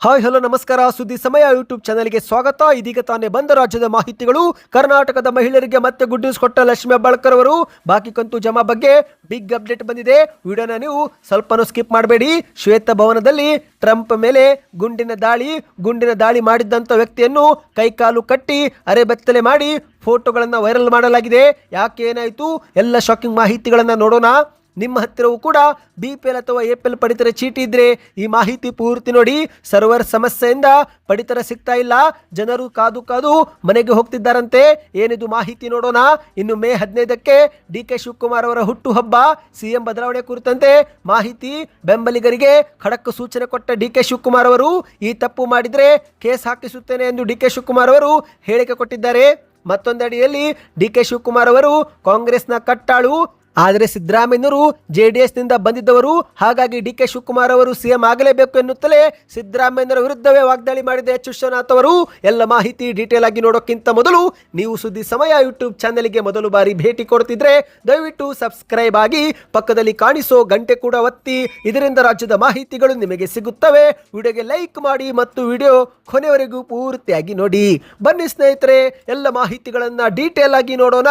Hi hello ನಮಸ್ಕಾರ. ಸುದ್ದಿ ಸಮಯ ಯೂಟ್ಯೂಬ್ ಚಾನೆಲ್ಗೆ ಸ್ವಾಗತ. ಇದೀಗ ತಾನೇ ಬಂದ ರಾಜ್ಯದ ಮಾಹಿತಿಗಳು. ಕರ್ನಾಟಕದ ಮಹಿಳೆಯರಿಗೆ ಮತ್ತೆ ಗುಡ್ ನ್ಯೂಸ್ ಕೊಟ್ಟ ಲಕ್ಷ್ಮಿ ಹೆಬ್ಬಾಳ್ಕರ್ ಅವರು ಬಾಕಿ ಕಂತು ಜಮಾ ಬಗ್ಗೆ ಬಿಗ್ ಅಪ್ಡೇಟ್ ಬಂದಿದೆ. ವಿಡಿಯೋನ ನೀವು ಸ್ವಲ್ಪನೂ ಸ್ಕಿಪ್ ಮಾಡಬೇಡಿ. ಶ್ವೇತ ಭವನದಲ್ಲಿ ಟ್ರಂಪ್ ಮೇಲೆ ಗುಂಡಿನ ದಾಳಿ ಮಾಡಿದ್ದಂಥ ವ್ಯಕ್ತಿಯನ್ನು ಕೈಕಾಲು ಕಟ್ಟಿ ಅರೆಬೆತ್ತಲೆ ಮಾಡಿ ಫೋಟೋಗಳನ್ನು ವೈರಲ್ ಮಾಡಲಾಗಿದೆ. ಯಾಕೆ ಏನಾಯಿತು ಎಲ್ಲ ಶಾಕಿಂಗ್ ಮಾಹಿತಿಗಳನ್ನು ನೋಡೋಣ. ನಿಮ್ಮ ಹತ್ತಿರವೂ ಕೂಡ BPL ಅಥವಾ APL ಪಡಿತರ ಚೀಟಿ ಇದ್ರೆ ಈ ಮಾಹಿತಿ ಪೂರ್ತಿ ನೋಡಿ. ಸರ್ವರ್ ಸಮಸ್ಯೆಯಿಂದ ಪಡಿತರ ಸಿಗ್ತಾ ಇಲ್ಲ, ಜನರು ಕಾದು ಮನೆಗೆ ಹೋಗ್ತಿದ್ದಾರಂತೆ. ಏನಿದು ಮಾಹಿತಿ ನೋಡೋಣ. ಇನ್ನು ಮೇ 15ಕ್ಕೆ DK ಶಿವಕುಮಾರ್ ಅವರ ಹುಟ್ಟುಹಬ್ಬ. CM ಬದಲಾವಣೆ ಕುರಿತಂತೆ ಮಾಹಿತಿ. ಬೆಂಬಲಿಗರಿಗೆ ಖಡಕ್ ಸೂಚನೆ ಕೊಟ್ಟ DK ಶಿವಕುಮಾರ್ ಅವರು ಈ ತಪ್ಪು ಮಾಡಿದ್ರೆ ಕೇಸ್ ಹಾಕಿಸುತ್ತೇನೆ ಎಂದು DK ಶಿವಕುಮಾರ್ ಅವರು ಹೇಳಿಕೆ ಕೊಟ್ಟಿದ್ದಾರೆ. ಮತ್ತೊಂದೆಡೆಯಲ್ಲಿ DK ಶಿವಕುಮಾರ್ ಅವರು ಕಾಂಗ್ರೆಸ್ನ ಕಟ್ಟಾಳು, ಆದರೆ ಸಿದ್ದರಾಮಯ್ಯನವರು JDS ನಿಂದ ಬಂದಿದ್ದವರು, ಹಾಗಾಗಿ DK ಶಿವಕುಮಾರ್ ಅವರು CM ಆಗಲೇಬೇಕು ಎನ್ನುತ್ತಲೇ ಸಿದ್ದರಾಮಯ್ಯನವರ ವಿರುದ್ಧವೇ ವಾಗ್ದಾಳಿ ಮಾಡಿದ ಎಚ್ ವಿಶ್ವನಾಥ್ ಅವರು. ಎಲ್ಲ ಮಾಹಿತಿ ಡೀಟೇಲ್ ಆಗಿ ನೋಡೋಕ್ಕಿಂತ ಮೊದಲು ನೀವು ಸುದ್ದಿ ಸಮಯ ಯೂಟ್ಯೂಬ್ ಚಾನೆಲ್ಗೆ ಮೊದಲು ಬಾರಿ ಭೇಟಿ ಕೊಡ್ತಿದ್ರೆ ದಯವಿಟ್ಟು ಸಬ್ಸ್ಕ್ರೈಬ್ ಆಗಿ ಪಕ್ಕದಲ್ಲಿ ಕಾಣಿಸೋ ಗಂಟೆ ಕೂಡ ಒತ್ತಿ. ಇದರಿಂದ ರಾಜ್ಯದ ಮಾಹಿತಿಗಳು ನಿಮಗೆ ಸಿಗುತ್ತವೆ. ವಿಡಿಯೋಗೆ ಲೈಕ್ ಮಾಡಿ ಮತ್ತು ವಿಡಿಯೋ ಕೊನೆವರೆಗೂ ಪೂರ್ತಿಯಾಗಿ ನೋಡಿ. ಬನ್ನಿ ಸ್ನೇಹಿತರೆ, ಎಲ್ಲ ಮಾಹಿತಿಗಳನ್ನು ಡೀಟೇಲ್ ಆಗಿ ನೋಡೋಣ.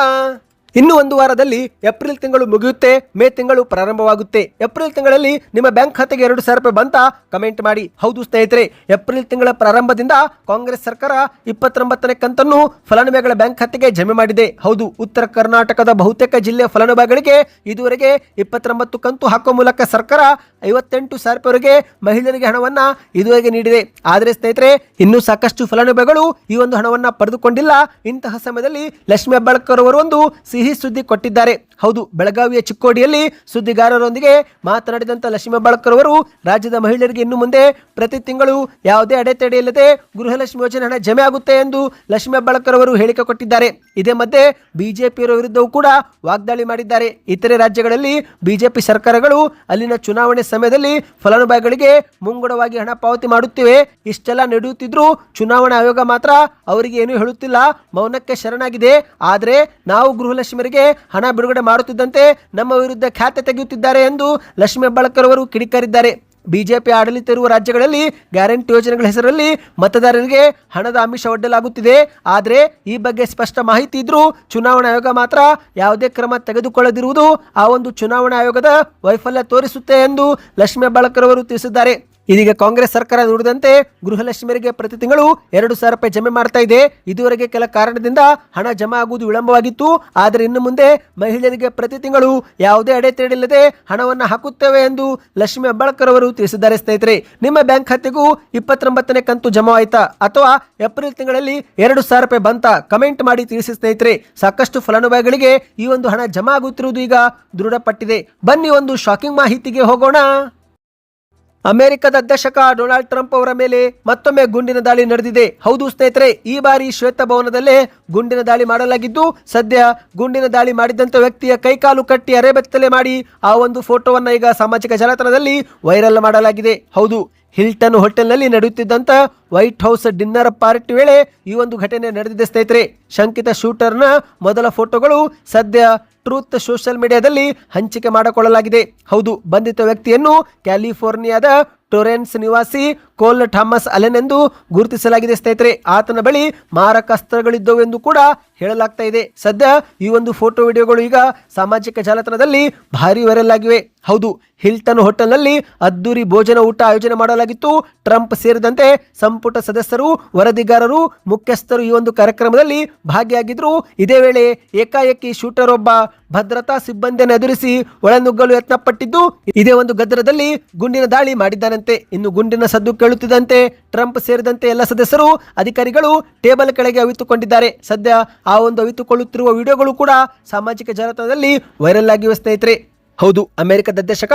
ಇನ್ನು ಒಂದು ವಾರದಲ್ಲಿ ಏಪ್ರಿಲ್ ತಿಂಗಳು ಮುಗಿಯುತ್ತೆ, ಮೇ ತಿಂಗಳು ಪ್ರಾರಂಭವಾಗುತ್ತೆ. ಏಪ್ರಿಲ್ ತಿಂಗಳಲ್ಲಿ ನಿಮ್ಮ ಬ್ಯಾಂಕ್ ಖಾತೆಗೆ 2,000 ರೂಪಾಯಿ ಬಂತ? ಕಮೆಂಟ್ ಮಾಡಿ. ಹೌದು ಸ್ನೇಹಿತರೆ, ಏಪ್ರಿಲ್ ತಿಂಗಳ ಪ್ರಾರಂಭದಿಂದ ಕಾಂಗ್ರೆಸ್ ಸರ್ಕಾರ 29ನೇ ಕಂತನ್ನು ಫಲಾನುಭವಿಗಳ ಬ್ಯಾಂಕ್ ಖಾತೆಗೆ ಜಮೆ ಮಾಡಿದೆ. ಹೌದು, ಉತ್ತರ ಕರ್ನಾಟಕದ ಬಹುತೇಕ ಜಿಲ್ಲೆಯ ಫಲಾನುಭವಿಗಳಿಗೆ ಇದುವರೆಗೆ 29 ಕಂತು ಹಾಕುವ ಮೂಲಕ ಸರ್ಕಾರ 58,000 ರೂಪಾಯಿವರೆಗೆ ಮಹಿಳೆಯರಿಗೆ ಹಣವನ್ನ ಇದುವರೆಗೆ ನೀಡಿದೆ. ಆದರೆ ಸ್ನೇಹಿತರೆ, ಇನ್ನೂ ಸಾಕಷ್ಟು ಫಲಾನುಭವಿಗಳು ಈ ಒಂದು ಹಣವನ್ನ ಪಡೆದುಕೊಂಡಿಲ್ಲ. ಇಂತಹ ಸಮಯದಲ್ಲಿ ಲಕ್ಷ್ಮಿ ಹೆಬ್ಬಾಳ್ಕರ್ ಅವರು ಒಂದು ಸಿಹಿ ಸುದ್ದಿ ಕೊಟ್ಟಿದ್ದಾರೆ. ಹೌದು, ಬೆಳಗಾವಿಯ ಚಿಕ್ಕೋಡಿಯಲ್ಲಿ ಸುದ್ದಿಗಾರರೊಂದಿಗೆ ಮಾತನಾಡಿದಂಥ ಲಕ್ಷ್ಮಿ ಹೆಬ್ಬಾಳ್ಕರ್ ಅವರು ರಾಜ್ಯದ ಮಹಿಳೆಯರಿಗೆ ಇನ್ನು ಮುಂದೆ ಪ್ರತಿ ತಿಂಗಳು ಯಾವುದೇ ಅಡೆತಡೆ ಇಲ್ಲದೆ ಗೃಹಲಕ್ಷ್ಮಿ ಯೋಜನೆ ಹಣ ಜಮೆ ಆಗುತ್ತೆ ಎಂದು ಲಕ್ಷ್ಮಿ ಹೆಬ್ಬಾಳ್ಕರ್ ಅವರು ಹೇಳಿಕೆ ಕೊಟ್ಟಿದ್ದಾರೆ. ಇದೇ ಮಧ್ಯೆ ಬಿಜೆಪಿಯವರ ವಿರುದ್ಧವೂ ಕೂಡ ವಾಗ್ದಾಳಿ ಮಾಡಿದ್ದಾರೆ. ಇತರೆ ರಾಜ್ಯಗಳಲ್ಲಿ ಬಿಜೆಪಿ ಸರ್ಕಾರಗಳು ಅಲ್ಲಿನ ಚುನಾವಣೆ ಸಮಯದಲ್ಲಿ ಫಲಾನುಭವಿಗಳಿಗೆ ಮುಂಗಡವಾಗಿ ಹಣ ಪಾವತಿ ಮಾಡುತ್ತಿವೆ. ಇಷ್ಟೆಲ್ಲ ನಡೆಯುತ್ತಿದ್ರು ಚುನಾವಣಾ ಆಯೋಗ ಮಾತ್ರ ಅವರಿಗೆ ಏನು ಹೇಳುತ್ತಿಲ್ಲ, ಮೌನಕ್ಕೆ ಶರಣಾಗಿದೆ. ಆದರೆ ನಾವು ಗೃಹಲಕ್ಷ್ಮಿಯರಿಗೆ ಹಣ ಬಿಡುಗಡೆ ಮಾಡುತ್ತಿದ್ದಂತೆ ನಮ್ಮ ವಿರುದ್ಧ ಖ್ಯಾತೆ ತೆಗೆಯುತ್ತಿದ್ದಾರೆ ಎಂದು ಲಕ್ಷ್ಮಿ ಹೆಬ್ಬಾಳ್ಕರ್ ಅವರು ಕಿಡಿಕಾರಿದ್ದಾರೆ. ಬಿಜೆಪಿ ಆಡಳಿತ ಇರುವ ರಾಜ್ಯಗಳಲ್ಲಿ ಗ್ಯಾರಂಟಿ ಯೋಜನೆಗಳ ಹೆಸರಲ್ಲಿ ಮತದಾರರಿಗೆ ಹಣದ ಆಮಿಷ ಒಡ್ಡಲಾಗುತ್ತಿದೆ. ಆದರೆ ಈ ಬಗ್ಗೆ ಸ್ಪಷ್ಟ ಮಾಹಿತಿ ಇದ್ರೂ ಚುನಾವಣಾ ಆಯೋಗ ಮಾತ್ರ ಯಾವುದೇ ಕ್ರಮ ತೆಗೆದುಕೊಳ್ಳದಿರುವುದು ಆ ಒಂದು ಚುನಾವಣಾ ಆಯೋಗದ ವೈಫಲ್ಯ ತೋರಿಸುತ್ತೆ ಎಂದು ಲಕ್ಷ್ಮಿ ಹೆಬ್ಬಾಳ್ಕರ್ ಅವರು ತಿಳಿಸಿದ್ದಾರೆ. ಇದೀಗ ಕಾಂಗ್ರೆಸ್ ಸರ್ಕಾರ ನುಡಿದಂತೆ ಗೃಹಲಕ್ಷ್ಮಿಯರಿಗೆ ಪ್ರತಿ ತಿಂಗಳು 2,000 ರೂಪಾಯಿ ಜಮೆ ಮಾಡ್ತಾ ಇದೆ. ಇದುವರೆಗೆ ಕೆಲ ಕಾರಣದಿಂದ ಹಣ ಜಮಾ ಆಗುವುದು ವಿಳಂಬವಾಗಿತ್ತು. ಆದರೆ ಇನ್ನು ಮುಂದೆ ಮಹಿಳೆಯರಿಗೆ ಪ್ರತಿ ತಿಂಗಳು ಯಾವುದೇ ಅಡೆತಡೆಯಿಲ್ಲದೆ ಹಣವನ್ನು ಹಾಕುತ್ತೇವೆ ಎಂದು ಲಕ್ಷ್ಮಿ ಹೆಬ್ಬಾಳ್ಕರ್ ಅವರು ತಿಳಿಸಿದ್ದಾರೆ. ಸ್ನೇಹಿತರೆ, ನಿಮ್ಮ ಬ್ಯಾಂಕ್ ಖಾತೆಗೂ 29ನೇ ಕಂತು ಜಮಾ ಆಯ್ತಾ ಅಥವಾ ಏಪ್ರಿಲ್ ತಿಂಗಳಲ್ಲಿ 2,000 ರೂಪಾಯಿ ಬಂತ? ಕಮೆಂಟ್ ಮಾಡಿ ತಿಳಿಸಿ ಸ್ನೇಹಿತರೆ. ಸಾಕಷ್ಟು ಫಲಾನುಭವಿಗಳಿಗೆ ಈ ಒಂದು ಹಣ ಜಮಾ ಆಗುತ್ತಿರುವುದು ಈಗ ದೃಢಪಟ್ಟಿದೆ. ಬನ್ನಿ ಒಂದು ಶಾಕಿಂಗ್ ಮಾಹಿತಿಗೆ ಹೋಗೋಣ. ಅಮೆರಿಕದ ಅಧ್ಯಕ್ಷ ಡೊನಾಲ್ಡ್ ಟ್ರಂಪ್ ಅವರ ಮೇಲೆ ಮತ್ತೊಮ್ಮೆ ಗುಂಡಿನ ದಾಳಿ ನಡೆದಿದೆ. ಹೌದು ಸ್ನೇಹಿತರೆ, ಈ ಬಾರಿ ಶ್ವೇತ ಭವನದಲ್ಲೇ ಗುಂಡಿನ ದಾಳಿ ಮಾಡಲಾಗಿದ್ದು, ಸದ್ಯ ಗುಂಡಿನ ದಾಳಿ ಮಾಡಿದಂಥ ವ್ಯಕ್ತಿಯ ಕೈಕಾಲು ಕಟ್ಟಿ ಅರೆಬೆತ್ತಲೆ ಮಾಡಿ ಆ ಒಂದು ಫೋಟೋವನ್ನ ಈಗ ಸಾಮಾಜಿಕ ಜಾಲತಾಣದಲ್ಲಿ ವೈರಲ್ ಮಾಡಲಾಗಿದೆ. ಹೌದು, ಹಿಲ್ಟನ್ ಹೋಟೆಲ್ನಲ್ಲಿ ನಡೆಯುತ್ತಿದ್ದಂಥ ವೈಟ್ ಹೌಸ್ ಡಿನ್ನರ್ ಪಾರ್ಟಿ ವೇಳೆ ಈ ಒಂದು ಘಟನೆ ನಡೆದಿದೆ ಸ್ನೇಹಿತರೆ. ಶಂಕಿತ ಶೂಟರ್ನ ಮೊದಲ ಫೋಟೋಗಳು ಸದ್ಯ ಟ್ರೂತ್ ಸೋಷಿಯಲ್ ಮೀಡಿಯಾದಲ್ಲಿ ಹಂಚಿಕೆ ಮಾಡಿಕೊಳ್ಳಲಾಗಿದೆ. ಹೌದು, ಬಂಧಿತ ವ್ಯಕ್ತಿಯನ್ನು ಕ್ಯಾಲಿಫೋರ್ನಿಯಾದ ಟೊರೆನ್ಸ್ ನಿವಾಸಿ ಕೋಲ್ ಥಾಮಸ್ ಅಲೆನ್ ಎಂದು ಗುರುತಿಸಲಾಗಿದೆ ಸ್ನೇಹಿತರೆ. ಆತನ ಬಳಿ ಮಾರಕ ಅಸ್ತ್ರಗಳಿದ್ದವು ಎಂದು ಕೂಡ ಹೇಳಲಾಗ್ತಾ ಇದೆ. ಸದ್ಯ ಈ ಒಂದು ಫೋಟೋ ವಿಡಿಯೋಗಳು ಈಗ ಸಾಮಾಜಿಕ ಜಾಲತಾಣದಲ್ಲಿ ಭಾರಿ ವೈರಲ್ ಆಗಿವೆ. ಹೌದು, ಹಿಲ್ಟನ್ ಹೋಟೆಲ್ನಲ್ಲಿ ಅದ್ದೂರಿ ಭೋಜನ ಊಟ ಆಯೋಜನೆ ಮಾಡಲಾಗಿತ್ತು. ಟ್ರಂಪ್ ಸೇರಿದಂತೆ ಸಂಪುಟ ಸದಸ್ಯರು, ವರದಿಗಾರರು, ಮುಖ್ಯಸ್ಥರು ಈ ಒಂದು ಕಾರ್ಯಕ್ರಮದಲ್ಲಿ ಭಾಗಿಯಾಗಿದ್ರು. ಇದೇ ವೇಳೆ ಏಕಾಏಕಿ ಶೂಟರ್ ಒಬ್ಬ ಭದ್ರತಾ ಸಿಬ್ಬಂದಿಯನ್ನು ಎದುರಿಸಿ ಒಳನುಗ್ಗಲು ಯತ್ನ ಪಟ್ಟಿದ್ದು, ಇದೇ ಒಂದು ಗದ್ದರದಲ್ಲಿ ಗುಂಡಿನ ದಾಳಿ ಮಾಡಿದ್ದಾನಂತೆ. ಇನ್ನು ಗುಂಡಿನ ಸದ್ದು ಕೇಳುತ್ತಿದ್ದಂತೆ ಟ್ರಂಪ್ ಸೇರಿದಂತೆ ಎಲ್ಲ ಸದಸ್ಯರು, ಅಧಿಕಾರಿಗಳು ಟೇಬಲ್ ಕೆಳಗೆ ಅವಿತುಕೊಂಡಿದ್ದಾರೆ. ಸದ್ಯ ಆ ಒಂದು ಅವಿತುಕೊಳ್ಳುತ್ತಿರುವ ವಿಡಿಯೋಗಳು ಕೂಡ ಸಾಮಾಜಿಕ ಜಾಲತಾಣದಲ್ಲಿ ವೈರಲ್ ಆಗಿವೆ ಸ್ನೇಹಿತರೆ. ಹೌದು, ಅಮೆರಿಕದ ಅಧ್ಯಕ್ಷ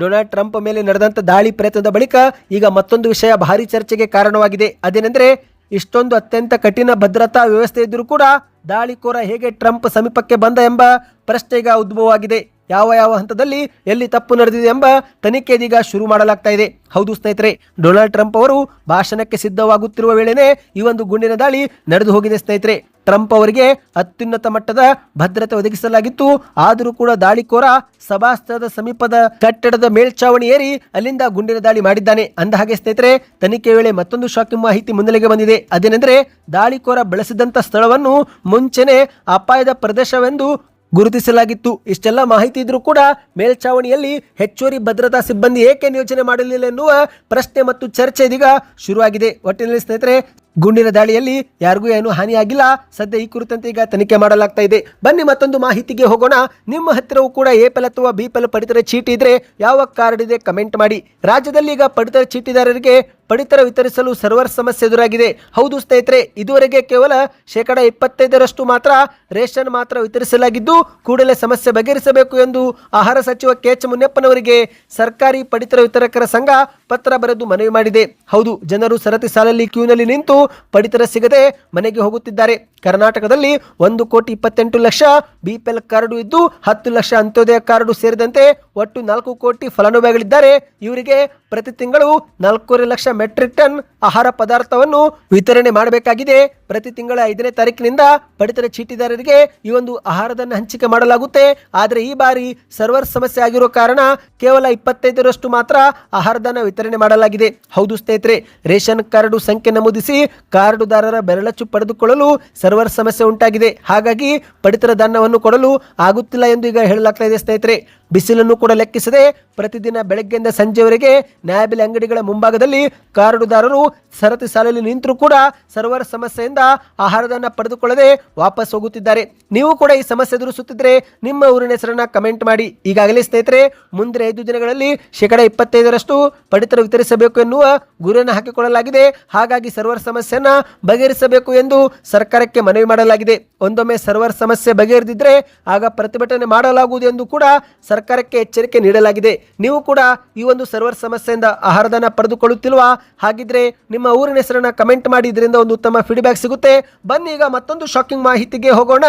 ಡೊನಾಲ್ಡ್ ಟ್ರಂಪ್ ಮೇಲೆ ನಡೆದಂಥ ದಾಳಿ ಪ್ರಯತ್ನದ ಬಳಿಕ ಈಗ ಮತ್ತೊಂದು ವಿಷಯ ಭಾರಿ ಚರ್ಚೆಗೆ ಕಾರಣವಾಗಿದೆ. ಅದೇನೆಂದರೆ, ಇಷ್ಟೊಂದು ಅತ್ಯಂತ ಕಠಿಣ ಭದ್ರತಾ ವ್ಯವಸ್ಥೆ ಇದ್ದರೂ ಕೂಡ ದಾಳಿಕೋರ ಹೇಗೆ ಟ್ರಂಪ್ ಸಮೀಪಕ್ಕೆ ಬಂದ ಎಂಬ ಪ್ರಶ್ನೆ ಈಗ ಉದ್ಭವವಾಗಿದೆ. ಯಾವ ಹಂತದಲ್ಲಿ ಎಲ್ಲಿ ತಪ್ಪು ನಡೆದಿದೆ ಎಂಬ ತನಿಖೆ ಇದೀಗ ಶುರು ಮಾಡಲಾಗ್ತಾ ಇದೆ. ಹೌದು ಸ್ನೇಹಿತರೆ, ಡೊನಾಲ್ಡ್ ಟ್ರಂಪ್ ಅವರು ಭಾಷಣಕ್ಕೆ ಸಿದ್ಧವಾಗುತ್ತಿರುವ ವೇಳೆನೇ ಈ ಒಂದು ಗುಂಡಿನ ದಾಳಿ ನಡೆದು ಹೋಗಿದೆ ಸ್ನೇಹಿತರೆ. ಟ್ರಂಪ್ ಅವರಿಗೆ ಅತ್ಯುನ್ನತ ಮಟ್ಟದ ಭದ್ರತೆ ಒದಗಿಸಲಾಗಿತ್ತು. ಆದರೂ ಕೂಡ ದಾಳಿಕೋರ ಸಭಾಸ್ಥಳದ ಸಮೀಪದ ಕಟ್ಟಡದ ಮೇಲ್ಛಾವಣಿ ಏರಿ ಅಲ್ಲಿಂದ ಗುಂಡಿನ ದಾಳಿ ಮಾಡಿದ್ದಾನೆ. ಅಂದಹಾಗೆ ಸ್ನೇಹಿತರೆ, ತನಿಖೆ ವೇಳೆ ಮತ್ತೊಂದು ಶಾಕಿಂಗ್ ಮಾಹಿತಿ ಮುನ್ನೆಲೆಗೆ ಬಂದಿದೆ. ಅದೇನೆಂದರೆ, ದಾಳಿಕೋರ ಬಳಸಿದಂತ ಸ್ಥಳವನ್ನು ಮುಂಚೆನೆ ಅಪಾಯದ ಪ್ರದೇಶವೆಂದು ಗುರುತಿಸಲಾಗಿತ್ತು. ಇಷ್ಟೆಲ್ಲ ಮಾಹಿತಿ ಇದ್ರೂ ಕೂಡ ಮೇಲ್ಛಾವಣಿಯಲ್ಲಿ ಹೆಚ್ಚುವರಿ ಭದ್ರತಾ ಸಿಬ್ಬಂದಿ ಏಕೆ ನಿಯೋಜನೆ ಮಾಡಲಿಲ್ಲ ಎನ್ನುವ ಪ್ರಶ್ನೆ ಮತ್ತು ಚರ್ಚೆ ಇದೀಗ ಶುರುವಾಗಿದೆ. ಒಟ್ಟಿನಲ್ಲಿ ಸ್ನೇಹಿತರೆ, ಗುಂಡಿನ ದಾಳಿಯಲ್ಲಿ ಯಾರಿಗೂ ಏನು ಹಾನಿಯಾಗಿಲ್ಲ. ಸದ್ಯ ಈ ಕುರಿತಂತೆ ಈಗ ತನಿಖೆ ಮಾಡಲಾಗ್ತಾ ಇದೆ. ಬನ್ನಿ ಮತ್ತೊಂದು ಮಾಹಿತಿಗೆ ಹೋಗೋಣ. ನಿಮ್ಮ ಹತ್ತಿರವೂ ಕೂಡ ಎಪಿಎಲ್ ಅಥವಾ ಬಿಪಿಎಲ್ ಪಡಿತರ ಚೀಟಿ ಇದ್ರೆ ಯಾವ ಕಾರ್ಡ್ ಇದೆ ಕಮೆಂಟ್ ಮಾಡಿ. ರಾಜ್ಯದಲ್ಲಿ ಈಗ ಪಡಿತರ ಚೀಟಿದಾರರಿಗೆ ಪಡಿತರ ವಿತರಿಸಲು ಸರ್ವರ್ ಸಮಸ್ಯೆ ಎದುರಾಗಿದೆ. ಹೌದು ಸ್ನೇಹಿತರೆ, ಇದುವರೆಗೆ ಕೇವಲ 25% ಮಾತ್ರ ರೇಷನ್ ಮಾತ್ರ ವಿತರಿಸಲಾಗಿದ್ದು, ಕೂಡಲೇ ಸಮಸ್ಯೆ ಬಗೆಹರಿಸಬೇಕು ಎಂದು ಆಹಾರ ಸಚಿವ ಕೆ.ಎಚ್. ಮುನಿಯಪ್ಪನವರಿಗೆ ಸರ್ಕಾರಿ ಪಡಿತರ ವಿತರಕರ ಸಂಘ ಪತ್ರ ಬರೆದು ಮನವಿ ಮಾಡಿದೆ. ಹೌದು, ಜನರು ಸರತಿ ಸಾಲಲ್ಲಿ ಕ್ಯೂನಲ್ಲಿ ನಿಂತು ಪಡಿತರ ಸಿಗದೆ ಮನೆಗೆ ಹೋಗುತ್ತಿದ್ದಾರೆ. ಕರ್ನಾಟಕದಲ್ಲಿ 1,28,00,000 ಬಿಪಿಎಲ್ ಕಾರ್ಡು ಇದ್ದು 10 ಲಕ್ಷ ಅಂತ್ಯೋದಯ ಕಾರ್ಡು ಸೇರಿದಂತೆ ಒಟ್ಟು 4 ಕೋಟಿ ಫಲಾನುಭವಿಗಳಿದ್ದಾರೆ. ಇವರಿಗೆ ಪ್ರತಿ ತಿಂಗಳು 4.5 ಲಕ್ಷ ಮೆಟ್ರಿಕ್ ಟನ್ ಆಹಾರ ಪದಾರ್ಥವನ್ನು ವಿತರಣೆ ಮಾಡಬೇಕಾಗಿದೆ. ಪ್ರತಿ ತಿಂಗಳ 5ನೇ ತಾರೀಕಿನಿಂದ ಪಡಿತರ ಚೀಟಿದಾರರಿಗೆ ಈ ಒಂದು ಆಹಾರಧನ ಹಂಚಿಕೆ ಮಾಡಲಾಗುತ್ತೆ. ಆದರೆ ಈ ಬಾರಿ ಸರ್ವರ್ ಸಮಸ್ಯೆ ಆಗಿರೋ ಕಾರಣ ಕೇವಲ 25% ಮಾತ್ರ ಆಹಾರಧನ ವಿತರಣೆ ಮಾಡಲಾಗಿದೆ. ಹೌದು ಸ್ನೇಹಿತರೆ, ರೇಷನ್ ಕಾರ್ಡು ಸಂಖ್ಯೆ ನಮೂದಿಸಿ ಕಾರ್ಡುದಾರರ ಬೆರಳಚ್ಚು ಪಡೆದುಕೊಳ್ಳಲು ಸರ್ವರ್ ಸಮಸ್ಯೆ ಉಂಟಾಗಿದೆ. ಹಾಗಾಗಿ ಪಡಿತರ ಧಾನ್ಯವನ್ನು ಕೊಡಲು ಆಗುತ್ತಿಲ್ಲ ಎಂದು ಈಗ ಹೇಳಲಾಗ್ತಾ ಇದೆ. ಸ್ನೇಹಿತರೆ, ಬಿಸಿಲನ್ನು ಕೂಡ ಲೆಕ್ಕಿಸದೆ ಪ್ರತಿದಿನ ಬೆಳಗ್ಗೆಯಿಂದ ಸಂಜೆವರೆಗೆ ನ್ಯಾಯಬೆಲೆ ಅಂಗಡಿಗಳ ಮುಂಭಾಗದಲ್ಲಿ ಕಾರ್ಡುದಾರರು ಸರತಿ ಸಾಲಲ್ಲಿ ನಿಂತರೂ ಕೂಡ ಸರ್ವರ್ ಸಮಸ್ಯೆಯಿಂದ ಆಹಾರಧನ ಪಡೆದುಕೊಳ್ಳದೆ ವಾಪಸ್ ಹೋಗುತ್ತಿದ್ದಾರೆ. ನೀವು ಕೂಡ ಈ ಸಮಸ್ಯೆ ಎದುರಿಸುತ್ತಿದ್ರೆ ನಿಮ್ಮ ಊರಿನ ಹೆಸರನ್ನ ಕಮೆಂಟ್ ಮಾಡಿ. ಈಗಾಗಲೇ ಸ್ನೇಹಿತರೆ, ಮುಂದಿನ 5 ದಿನಗಳಲ್ಲಿ 25% ಪಡಿತರ ವಿತರಿಸಬೇಕು ಎನ್ನುವ ಗುರಿಯನ್ನು ಹಾಕಿಕೊಳ್ಳಲಾಗಿದೆ. ಹಾಗಾಗಿ ಸರ್ವರ್ ಸಮಸ್ಯೆಯನ್ನ ಬಗೆಹರಿಸಬೇಕು ಎಂದು ಸರ್ಕಾರಕ್ಕೆ ಮನವಿ ಮಾಡಲಾಗಿದೆ. ಒಂದೊಮ್ಮೆ ಸರ್ವರ್ ಸಮಸ್ಯೆ ಬಗೆಹರಿದಿದ್ರೆ ಆಗ ಪ್ರತಿಭಟನೆ ಮಾಡಲಾಗುವುದು ಎಂದು ಕೂಡ ಸರ್ಕಾರಕ್ಕೆ ಎಚ್ಚರಿಕೆ ನೀಡಲಾಗಿದೆ. ನೀವು ಕೂಡ ಈ ಒಂದು ಸರ್ವರ್ ಸಮಸ್ಯೆಯಿಂದ ಆಹಾರಧನ ಪಡೆದುಕೊಳ್ಳುತ್ತಿಲ್ವಾ? ಹಾಗಿದ್ರೆ ನಿಮ್ಮ ಊರಿನ ಹೆಸರನ್ನ ಕಮೆಂಟ್ ಮಾಡಿ. ಇದರಿಂದ ಒಂದು ಉತ್ತಮ ಫೀಡ್ಬ್ಯಾಕ್ ಸಿಗುತ್ತೆ. ಬನ್ನಿ ಈಗ ಮತ್ತೊಂದು ಶಾಕಿಂಗ್ ಮಾಹಿತಿಗೆ ಹೋಗೋಣ.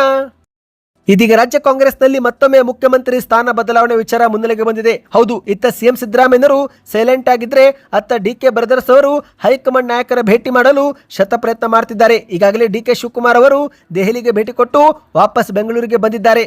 ಇದೀಗ ರಾಜ್ಯ ಕಾಂಗ್ರೆಸ್ನಲ್ಲಿ ಮತ್ತೊಮ್ಮೆ ಮುಖ್ಯಮಂತ್ರಿ ಸ್ಥಾನ ಬದಲಾವಣೆ ವಿಚಾರ ಮುನ್ನೆಲೆಗೆ ಬಂದಿದೆ. ಹೌದು, ಇತ್ತ ಸಿಎಂ ಸಿದ್ದರಾಮಯ್ಯನವರು ಸೈಲೆಂಟ್ ಆಗಿದ್ರೆ ಅತ್ತ ಡಿಕೆ ಬ್ರದರ್ಸ್ ಅವರು ಹೈಕಮಾಂಡ್ ನಾಯಕರ ಭೇಟಿ ಮಾಡಲು ಶತಪ್ರಯತ್ನ ಮಾಡ್ತಿದ್ದಾರೆ. ಈಗಾಗಲೇ ಡಿಕೆ ಶಿವಕುಮಾರ್ ಅವರು ದೆಹಲಿಗೆ ಭೇಟಿ ಕೊಟ್ಟು ವಾಪಸ್ ಬೆಂಗಳೂರಿಗೆ ಬಂದಿದ್ದಾರೆ.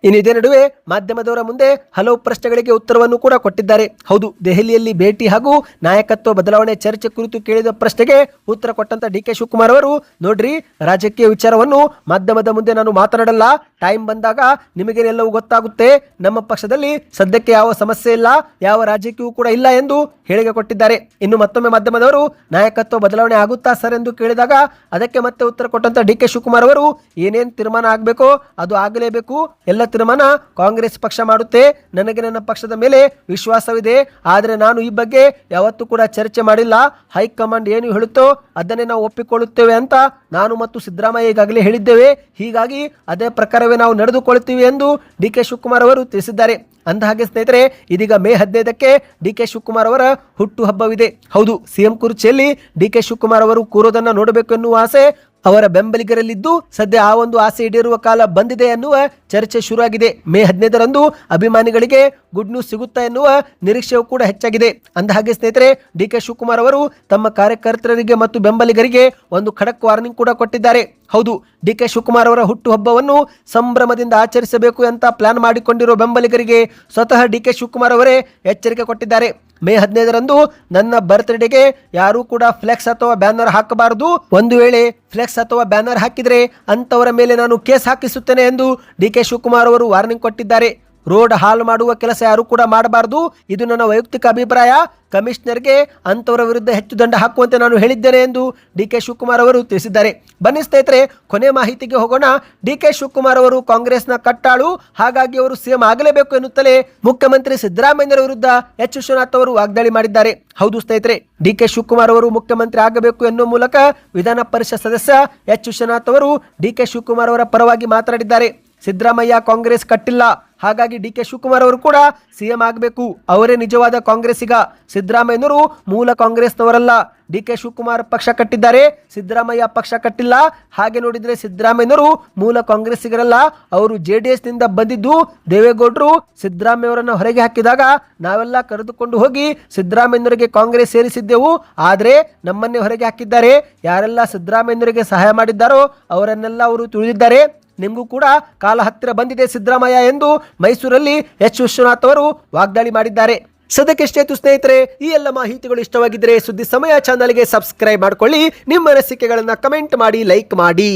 ಇನ್ನು ಇದೇ ನಡುವೆ ಮಾಧ್ಯಮದವರ ಮುಂದೆ ಹಲವು ಪ್ರಶ್ನೆಗಳಿಗೆ ಉತ್ತರವನ್ನು ಕೂಡ ಕೊಟ್ಟಿದ್ದಾರೆ. ಹೌದು, ದೆಹಲಿಯಲ್ಲಿ ಭೇಟಿ ಹಾಗೂ ನಾಯಕತ್ವ ಬದಲಾವಣೆ ಚರ್ಚೆ ಕುರಿತು ಕೇಳಿದ ಪ್ರಶ್ನೆಗೆ ಉತ್ತರ ಕೊಟ್ಟಂತ ಡಿಕೆ ಶಿವಕುಮಾರ್ ಅವರು, ನೋಡ್ರಿ, ರಾಜಕೀಯ ವಿಚಾರವನ್ನು ಮಾಧ್ಯಮದ ಮುಂದೆ ನಾನು ಮಾತನಾಡಲ್ಲ. ಟೈಮ್ ಬಂದಾಗ ನಿಮಗೇನೆಲ್ಲವೂ ಗೊತ್ತಾಗುತ್ತೆ. ನಮ್ಮ ಪಕ್ಷದಲ್ಲಿ ಸದ್ಯಕ್ಕೆ ಯಾವ ಸಮಸ್ಯೆ ಇಲ್ಲ, ಯಾವ ರಾಜಕೀಯವೂ ಕೂಡ ಇಲ್ಲ ಎಂದು ಹೇಳಿಕೆ ಕೊಟ್ಟಿದ್ದಾರೆ. ಇನ್ನು ಮತ್ತೊಮ್ಮೆ ಮಾಧ್ಯಮದವರು ನಾಯಕತ್ವ ಬದಲಾವಣೆ ಆಗುತ್ತಾ ಸರ್ ಎಂದು ಕೇಳಿದಾಗ ಅದಕ್ಕೆ ಮತ್ತೆ ಉತ್ತರ ಕೊಟ್ಟಂತ ಡಿಕೆ ಶಿವಕುಮಾರ್ ಅವರು, ಏನೇನು ತೀರ್ಮಾನ ಆಗಬೇಕೋ ಅದು ಆಗಲೇಬೇಕು. ಎಲ್ಲ ತೀರ್ಮಾನ ಕಾಂಗ್ರೆಸ್ ಪಕ್ಷ ಮಾಡುತ್ತೆ. ನನಗೆ ನನ್ನ ಪಕ್ಷದ ಮೇಲೆ ವಿಶ್ವಾಸವಿದೆ. ಆದರೆ ನಾನು ಈ ಬಗ್ಗೆ ಯಾವತ್ತೂ ಕೂಡ ಚರ್ಚೆ ಮಾಡಿಲ್ಲ. ಹೈಕಮಾಂಡ್ ಏನು ಹೇಳುತ್ತೋ ಅದನ್ನೇ ನಾವು ಒಪ್ಪಿಕೊಳ್ಳುತ್ತೇವೆ ಅಂತ ನಾನು ಮತ್ತು ಸಿದ್ದರಾಮಯ್ಯ ಈಗಾಗಲೇ ಹೇಳಿದ್ದೇವೆ. ಹೀಗಾಗಿ ಅದೇ ಪ್ರಕಾರವೇ ನಾವು ನಡೆದುಕೊಳ್ಳುತ್ತೀವಿ ಎಂದು ಡಿಕೆ ಶಿವಕುಮಾರ್ ಅವರು ತಿಳಿಸಿದ್ದಾರೆ. ಅಂದಹಾಗೆ ಸ್ನೇಹಿತರೆ, ಇದೀಗ ಮೇ 15ಕ್ಕೆ ಡಿಕೆ ಶಿವಕುಮಾರ್ ಅವರ ಹುಟ್ಟು ಹಬ್ಬವಿದೆ. ಹೌದು, ಸಿಎಂ ಕುರ್ಚಿಯಲ್ಲಿ ಡಿಕೆ ಶಿವಕುಮಾರ್ ಅವರು ಕೂರೋದನ್ನ ನೋಡಬೇಕು ಎನ್ನುವ ಆಸೆ ಅವರ ಬೆಂಬಲಿಗರಲ್ಲಿದ್ದು ಸದ್ಯ ಆ ಒಂದು ಆಸೆ ಈಡೇರುವ ಕಾಲ ಬಂದಿದೆ ಎನ್ನುವ ಚರ್ಚೆ ಶುರುವಾಗಿದೆ. ಮೇ 15ರಂದು ಅಭಿಮಾನಿಗಳಿಗೆ ಗುಡ್ ನ್ಯೂಸ್ ಸಿಗುತ್ತಾ ಎನ್ನುವ ನಿರೀಕ್ಷೆಯೂ ಕೂಡ ಹೆಚ್ಚಾಗಿದೆ. ಅಂದಹಾಗೆ ಸ್ನೇಹಿತರೆ, ಡಿಕೆ ಶಿವಕುಮಾರ್ ಅವರು ತಮ್ಮ ಕಾರ್ಯಕರ್ತರಿಗೆ ಮತ್ತು ಬೆಂಬಲಿಗರಿಗೆ ಒಂದು ಖಡಕ್ ವಾರ್ನಿಂಗ್ ಕೂಡ ಕೊಟ್ಟಿದ್ದಾರೆ. ಹೌದು, ಡಿಕೆ ಶಿವಕುಮಾರ್ ಅವರ ಹುಟ್ಟು ಹಬ್ಬವನ್ನು ಸಂಭ್ರಮದಿಂದ ಆಚರಿಸಬೇಕು ಅಂತ ಪ್ಲಾನ್ ಮಾಡಿಕೊಂಡಿರೋ ಬೆಂಬಲಿಗರಿಗೆ ಸ್ವತಃ ಡಿಕೆ ಶಿವಕುಮಾರ್ ಅವರೇ ಎಚ್ಚರಿಕೆ ಕೊಟ್ಟಿದ್ದಾರೆ. ಮೇ 15ರಂದು ನನ್ನ ಬರ್ತ್ಡೇಗೆ ಯಾರೂ ಕೂಡ ಫ್ಲೆಕ್ಸ್ ಅಥವಾ ಬ್ಯಾನರ್ ಹಾಕಬಾರದು. ಒಂದು ವೇಳೆ ಫ್ಲೆಕ್ಸ್ ಅಥವಾ ಬ್ಯಾನರ್ ಹಾಕಿದರೆ ಅಂತವರ ಮೇಲೆ ನಾನು ಕೇಸ್ ಹಾಕಿಸುತ್ತೇನೆ ಎಂದು ಡಿಕೆ ಶಿವಕುಮಾರ್ ಅವರು ವಾರ್ನಿಂಗ್ ಕೊಟ್ಟಿದ್ದಾರೆ. ರೋಡ್ ಹಾಳು ಮಾಡುವ ಕೆಲಸ ಯಾರು ಕೂಡ ಮಾಡಬಾರದು. ಇದು ನನ್ನ ವೈಯಕ್ತಿಕ ಅಭಿಪ್ರಾಯ. ಕಮಿಷನರ್ಗೆ ಅಂತವರ ವಿರುದ್ಧ ಹೆಚ್ಚು ದಂಡ ಹಾಕುವಂತೆ ನಾನು ಹೇಳಿದ್ದೇನೆ ಎಂದು ಡಿಕೆ ಶಿವಕುಮಾರ್ ಅವರು ತಿಳಿಸಿದ್ದಾರೆ. ಬನ್ನಿ ಸ್ನೇಹಿತರೆ, ಕೊನೆ ಮಾಹಿತಿಗೆ ಹೋಗೋಣ. ಡಿಕೆ ಶಿವಕುಮಾರ್ ಅವರು ಕಾಂಗ್ರೆಸ್ನ ಕಟ್ಟಾಳು, ಹಾಗಾಗಿ ಅವರು ಸಿಎಂ ಆಗಲೇಬೇಕು ಎನ್ನುತ್ತಲೇ ಮುಖ್ಯಮಂತ್ರಿ ಸಿದ್ದರಾಮಯ್ಯರ ವಿರುದ್ಧ ಎಚ್ ವಿಶ್ವನಾಥ್ ಅವರು ವಾಗ್ದಾಳಿ ಮಾಡಿದ್ದಾರೆ. ಹೌದು ಸ್ನೇಹಿತರೆ, ಡಿಕೆ ಶಿವಕುಮಾರ್ ಅವರು ಮುಖ್ಯಮಂತ್ರಿ ಆಗಬೇಕು ಎನ್ನುವ ಮೂಲಕ ವಿಧಾನ ಪರಿಷತ್ ಸದಸ್ಯ ಎಚ್ ವಿಶ್ವನಾಥ್ ಅವರು ಡಿಕೆ ಶಿವಕುಮಾರ್ ಅವರ ಪರವಾಗಿ ಮಾತನಾಡಿದ್ದಾರೆ. ಸಿದ್ದರಾಮಯ್ಯ ಕಾಂಗ್ರೆಸ್ ಕಟ್ಟಿಲ್ಲ, ಹಾಗಾಗಿ ಡಿ ಕೆ ಶಿವಕುಮಾರ್ ಅವರು ಕೂಡ ಸಿಎಂ ಆಗಬೇಕು, ಅವರೇ ನಿಜವಾದ ಕಾಂಗ್ರೆಸ್ಸಿಗ. ಸಿದ್ದರಾಮಯ್ಯನವರು ಮೂಲ ಕಾಂಗ್ರೆಸ್ನವರಲ್ಲ. ಡಿ ಕೆ ಶಿವಕುಮಾರ್ ಪಕ್ಷ ಕಟ್ಟಿದ್ದಾರೆ, ಸಿದ್ದರಾಮಯ್ಯ ಪಕ್ಷ ಕಟ್ಟಿಲ್ಲ. ಹಾಗೆ ನೋಡಿದ್ರೆ ಸಿದ್ದರಾಮಯ್ಯನವರು ಮೂಲ ಕಾಂಗ್ರೆಸ್ಸಿಗರಲ್ಲ, ಅವರು JDS ನಿಂದ ಬಂದಿದ್ದು. ದೇವೇಗೌಡರು ಸಿದ್ದರಾಮಯ್ಯವರನ್ನು ಹೊರಗೆ ಹಾಕಿದಾಗ ನಾವೆಲ್ಲ ಕರೆದುಕೊಂಡು ಹೋಗಿ ಸಿದ್ದರಾಮಯ್ಯನವರಿಗೆ ಕಾಂಗ್ರೆಸ್ ಸೇರಿಸಿದ್ದೆವು. ಆದರೆ ನಮ್ಮನ್ನೇ ಹೊರಗೆ ಹಾಕಿದ್ದಾರೆ. ಯಾರೆಲ್ಲ ಸಿದ್ದರಾಮಯ್ಯನವರಿಗೆ ಸಹಾಯ ಮಾಡಿದ್ದಾರೋ ಅವರನ್ನೆಲ್ಲ ಅವರು ತುಳಿದಿದ್ದಾರೆ. ನಿಮಗೂ ಕೂಡ ಕಾಲ ಹತ್ತಿರ ಬಂದಿದೆ ಸಿದ್ದರಾಮಯ್ಯ ಎಂದು ಮೈಸೂರಲ್ಲಿ ಎಚ್ ವಿಶ್ವನಾಥ್ ಅವರು ವಾಗ್ದಾಳಿ ಮಾಡಿದ್ದಾರೆ. ಸದ್ಯಕ್ಕೆ ಇಷ್ಟೇ ಸ್ನೇಹಿತರೆ. ಈ ಎಲ್ಲ ಮಾಹಿತಿಗಳು ಇಷ್ಟವಾಗಿದ್ದರೆ ಸುದ್ದಿ ಸಮಯ ಚಾನಲ್ಗೆ ಸಬ್ಸ್ಕ್ರೈಬ್ ಮಾಡ್ಕೊಳ್ಳಿ. ನಿಮ್ಮ ಅನಿಸಿಕೆಗಳನ್ನು ಕಮೆಂಟ್ ಮಾಡಿ, ಲೈಕ್ ಮಾಡಿ.